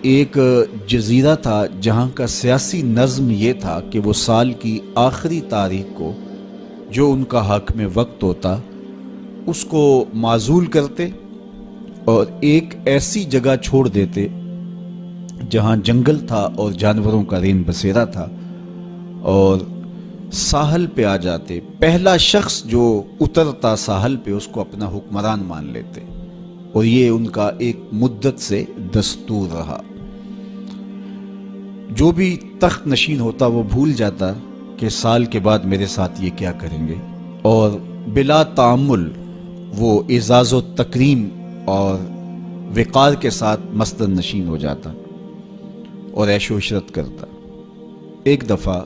ایک جزیرہ تھا جہاں کا سیاسی نظم یہ تھا کہ وہ سال کی آخری تاریخ کو جو ان کا حق میں وقت ہوتا اس کو معزول کرتے اور ایک ایسی جگہ چھوڑ دیتے جہاں جنگل تھا اور جانوروں کا رین بسیرا تھا، اور ساحل پہ آ جاتے۔ پہلا شخص جو اترتا ساحل پہ اس کو اپنا حکمران مان لیتے، اور یہ ان کا ایک مدت سے دستور رہا۔ جو بھی تخت نشین ہوتا وہ بھول جاتا کہ سال کے بعد میرے ساتھ یہ کیا کریں گے، اور بلا تعمل وہ اعزاز و تکریم اور وقار کے ساتھ مسند نشین ہو جاتا اور عیش و عشرت کرتا۔ ایک دفعہ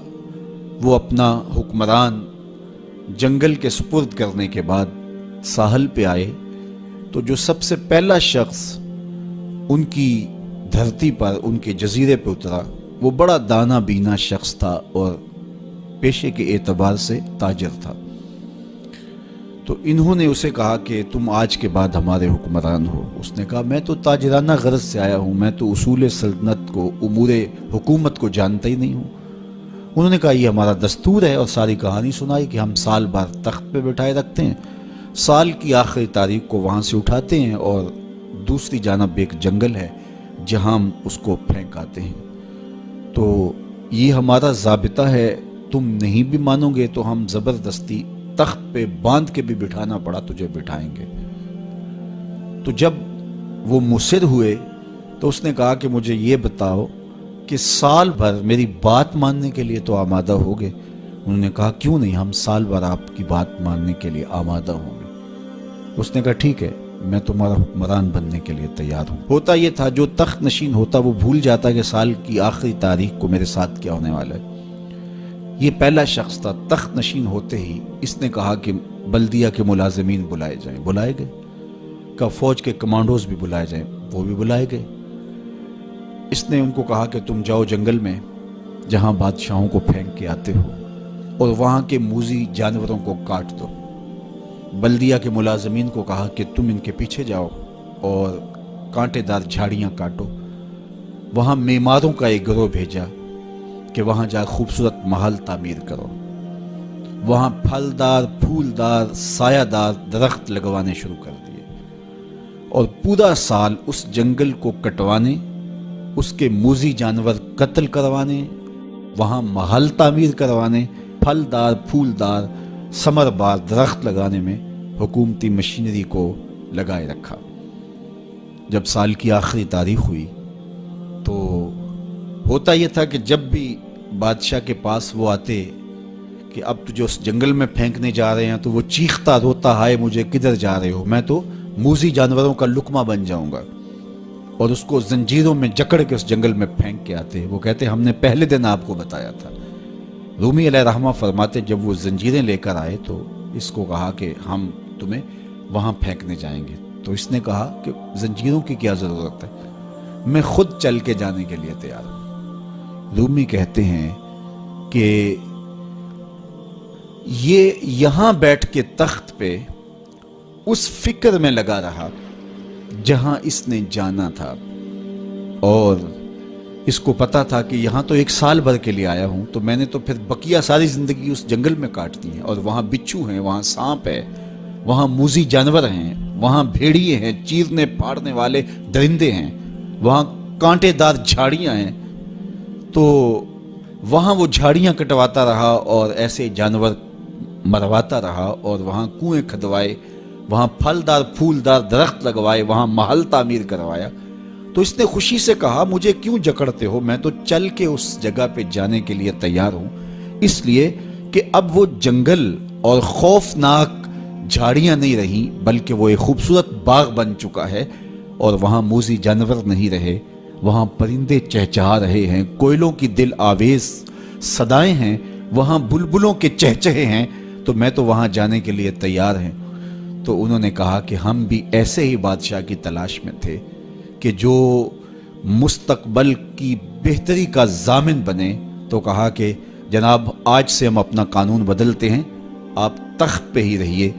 وہ اپنا حکمران جنگل کے سپرد کرنے کے بعد ساحل پہ آئے تو جو سب سے پہلا شخص ان کی دھرتی پر ان کے جزیرے پہ اترا وہ بڑا دانا بینا شخص تھا اور پیشے کے اعتبار سے تاجر تھا۔ تو انہوں نے اسے کہا کہ تم آج کے بعد ہمارے حکمران ہو۔ اس نے کہا میں تو تاجرانہ غرض سے آیا ہوں، میں تو اصول سلطنت کو، امور حکومت کو جانتا ہی نہیں ہوں۔ انہوں نے کہا یہ ہمارا دستور ہے، اور ساری کہانی سنائی کہ ہم سال بھر تخت پہ بٹھائے رکھتے ہیں، سال کی آخری تاریخ کو وہاں سے اٹھاتے ہیں اور دوسری جانب ایک جنگل ہے جہاں ہم اس کو پھینک آتے ہیں۔ تو یہ ہمارا ضابطہ ہے، تم نہیں بھی مانو گے تو ہم زبردستی تخت پہ باندھ کے بھی بٹھانا پڑا تجھے بٹھائیں گے۔ تو جب وہ مصر ہوئے تو اس نے کہا کہ مجھے یہ بتاؤ کہ سال بھر میری بات ماننے کے لیے تو آمادہ ہوگے؟ انہوں نے کہا کیوں نہیں، ہم سال بھر آپ کی بات ماننے کے لیے آمادہ ہوں گے۔ اس نے کہا ٹھیک ہے، میں تمہارا حکمران بننے کے لیے تیار ہوں۔ ہوتا یہ تھا جو تخت نشین ہوتا وہ بھول جاتا کہ سال کی آخری تاریخ کو میرے ساتھ کیا ہونے والا ہے۔ یہ پہلا شخص تھا، تخت نشین ہوتے ہی اس نے کہا کہ بلدیہ کے ملازمین بلائے جائیں، بلائے گئے۔ کہ فوج کے کمانڈوز بھی بلائے جائیں، وہ بھی بلائے گئے۔ اس نے ان کو کہا کہ تم جاؤ جنگل میں جہاں بادشاہوں کو پھینک کے آتے ہو اور وہاں کے موذی جانوروں کو کاٹ دو۔ بلدیہ کے ملازمین کو کہا کہ تم ان کے پیچھے جاؤ اور کانٹے دار جھاڑیاں کاٹو۔ وہاں معماروں کا ایک گروہ بھیجا کہ وہاں جا خوبصورت محل تعمیر کرو۔ وہاں پھلدار، پھولدار، سایہ دار درخت لگوانے شروع کر دیے، اور پورا سال اس جنگل کو کٹوانے، اس کے موذی جانور قتل کروانے، وہاں محل تعمیر کروانے، پھلدار، پھولدار، ثمر بار درخت لگانے میں حکومتی مشینری کو لگائے رکھا۔ جب سال کی آخری تاریخ ہوئی تو ہوتا یہ تھا کہ جب بھی بادشاہ کے پاس وہ آتے کہ اب تجھے اس جنگل میں پھینکنے جا رہے ہیں تو وہ چیختا روتا، ہائے مجھے کدھر جا رہے ہو، میں تو موذی جانوروں کا لقمہ بن جاؤں گا، اور اس کو زنجیروں میں جکڑ کے اس جنگل میں پھینک کے آتے۔ وہ کہتے ہم نے پہلے دن آپ کو بتایا تھا۔ رومی علیہ رحمہ فرماتے جب وہ زنجیریں لے کر آئے تو اس کو کہا کہ ہم تمہیں وہاں پھینکنے جائیں گے۔ تو اس نے کہا کہ زنجیروں کی کیا ضرورت ہے، میں خود چل کے جانے کے لیے تیار ہوں۔ رومی کہتے ہیں کہ یہ یہاں بیٹھ کے تخت پہ اس فکر میں لگا رہا جہاں اس نے جانا تھا، اور اس کو پتا تھا کہ یہاں تو ایک سال بھر کے لیے آیا ہوں، تو میں نے تو پھر بقیہ ساری زندگی اس جنگل میں کاٹ دی ہے، اور وہاں بچھو ہیں، وہاں سانپ ہے، وہاں موذی جانور ہیں، وہاں بھیڑیے ہیں، چیرنے پھاڑنے والے درندے ہیں، وہاں کانٹے دار جھاڑیاں ہیں۔ تو وہاں وہ جھاڑیاں کٹواتا رہا اور ایسے جانور مرواتا رہا، اور وہاں کنویں کھدوائے، وہاں پھلدار پھولدار درخت لگوائے، وہاں محل تعمیر کروایا۔ تو اس نے خوشی سے کہا مجھے کیوں جکڑتے ہو، میں تو چل کے اس جگہ پہ جانے کے لیے تیار ہوں، اس لیے کہ اب وہ جنگل اور خوفناک جھاڑیاں نہیں رہیں بلکہ وہ ایک خوبصورت باغ بن چکا ہے، اور وہاں موذی جانور نہیں رہے، وہاں پرندے چہچہا رہے ہیں، کوئلوں کی دل آویز صدائیں ہیں، وہاں بلبلوں کے چہچہے ہیں، تو میں تو وہاں جانے کے لیے تیار ہیں۔ تو انہوں نے کہا کہ ہم بھی ایسے ہی بادشاہ کی تلاش میں تھے کہ جو مستقبل کی بہتری کا ضامن بنے۔ تو کہا کہ جناب آج سے ہم اپنا قانون بدلتے ہیں، آپ تخت پہ ہی رہیے،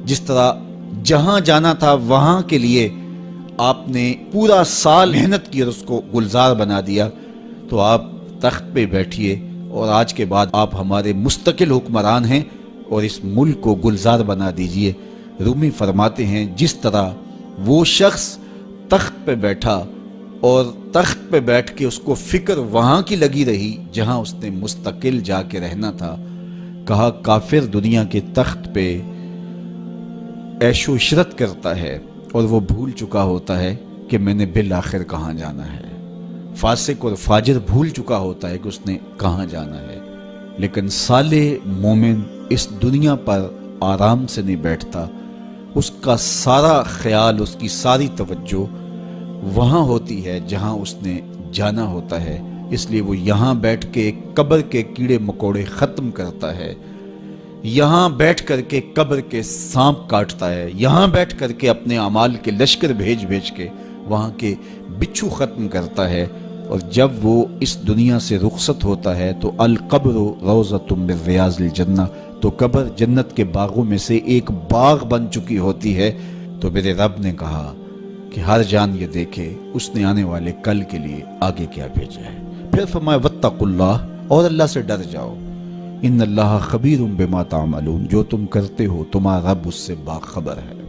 جس طرح جہاں جانا تھا وہاں کے لیے آپ نے پورا سال محنت کی اور اس کو گلزار بنا دیا، تو آپ تخت پہ بیٹھیے اور آج کے بعد آپ ہمارے مستقل حکمران ہیں اور اس ملک کو گلزار بنا دیجئے۔ رومی فرماتے ہیں جس طرح وہ شخص تخت پہ بیٹھا اور تخت پہ بیٹھ کے اس کو فکر وہاں کی لگی رہی جہاں اس نے مستقل جا کے رہنا تھا، کہا کافر دنیا کے تخت پہ عیش و عشرت کرتا ہے اور وہ بھول چکا ہوتا ہے کہ میں نے بالآخر کہاں جانا ہے۔ فاسق اور فاجر بھول چکا ہوتا ہے کہ اس نے کہاں جانا ہے، لیکن صالح مومن اس دنیا پر آرام سے نہیں بیٹھتا، اس کا سارا خیال، اس کی ساری توجہ وہاں ہوتی ہے جہاں اس نے جانا ہوتا ہے، اس لیے وہ یہاں بیٹھ کے قبر کے کیڑے مکوڑے ختم کرتا ہے، یہاں بیٹھ کر کے قبر کے سانپ کاٹتا ہے، یہاں بیٹھ کر کے اپنے اعمال کے لشکر بھیج بھیج کے وہاں کے بچھو ختم کرتا ہے، اور جب وہ اس دنیا سے رخصت ہوتا ہے تو القبر روضۃ من ریاض الجنہ، تو قبر جنت کے باغوں میں سے ایک باغ بن چکی ہوتی ہے۔ تو میرے رب نے کہا کہ ہر جان یہ دیکھے اس نے آنے والے کل کے لیے آگے کیا بھیجا ہے۔ پھر فرمایا واتقوا اللہ، اور اللہ سے ڈر جاؤ، ان اللہ خبیر بما تعملون، جو تم کرتے ہو تمہارا رب اس سے باخبر ہے۔